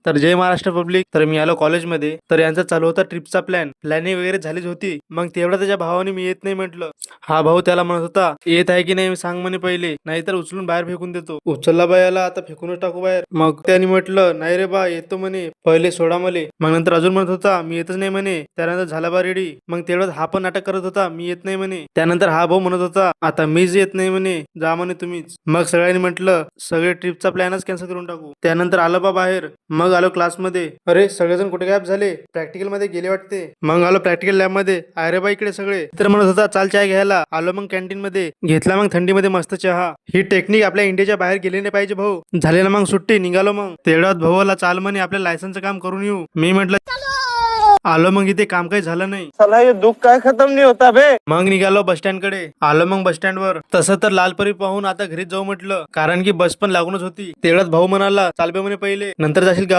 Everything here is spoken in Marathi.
तर जय महाराष्ट्र पब्लिक. तर मी आलो कॉलेजमध्ये. तर यांचा चालू होता ट्रिपचा प्लॅनिंग वगैरे झालीच होती. मग तेवढा त्याच्या भावाने मी येत नाही म्हटलं. हा भाऊ त्याला म्हणत होता येत आहे की नाही सांग म्हणे पहिले, नाहीतर उचलून बाहेर फेकून देतो. उचलला बा याला, आता फेकूनच टाकू बाहेर. मग त्याने म्हटलं नाही रे बा येतो म्हणे, पहिले सोडा मले. मग नंतर अजून म्हणत होता मी येतच नाही म्हणे. त्यानंतर झाला बा रेडी. मग तेवढ्यात हा पण नाटक करत होता मी येत नाही म्हणे. त्यानंतर हा भाऊ म्हणत होता आता मीच येत नाही म्हणे, जा म्हणे तुम्हीच. मग सगळ्यांनी म्हटलं सगळे ट्रिपचा प्लॅनच कॅन्सल करून टाकू. त्यानंतर आलं बा बाहेर. मग आलो क्लासमध्ये. अरे सगळेजण कुठे गॅप झाले, प्रॅक्टिकल मध्ये गेले वाटते. मग आलो प्रॅक्टिकल लॅब मध्ये. अरे बा इकडे सगळे. तर म्हणत होता चाल चाय घ्यायला. आलो मग कॅन्टीन मध्ये घेतला. मग थंडीमध्ये मस्त चहा. ही टेक्निक आपल्या इंडियाच्या बाहेर गेली नाही पाहिजे भाऊ. झाले ना मग सुट्टी, निघालो. मग तेवढ्यात भाऊला चाल म्हणे आपल्या लायसनचं काम करून येऊ. मी म्हटलं आलो. मग इथे काम काही झालं नाही. साला ये दुःख काय खतम नाही होता बे. मग निघालो बस स्टँड कडे. आलो मग बस स्टँड वर. तसं तर लालपरी पाहून आता घरीच जाऊ म्हटलं, कारण की बस पण लागूनच होती. तेवढ्यात भाऊ म्हणाला चाल बे म्हणे पहिले, नंतर जाशील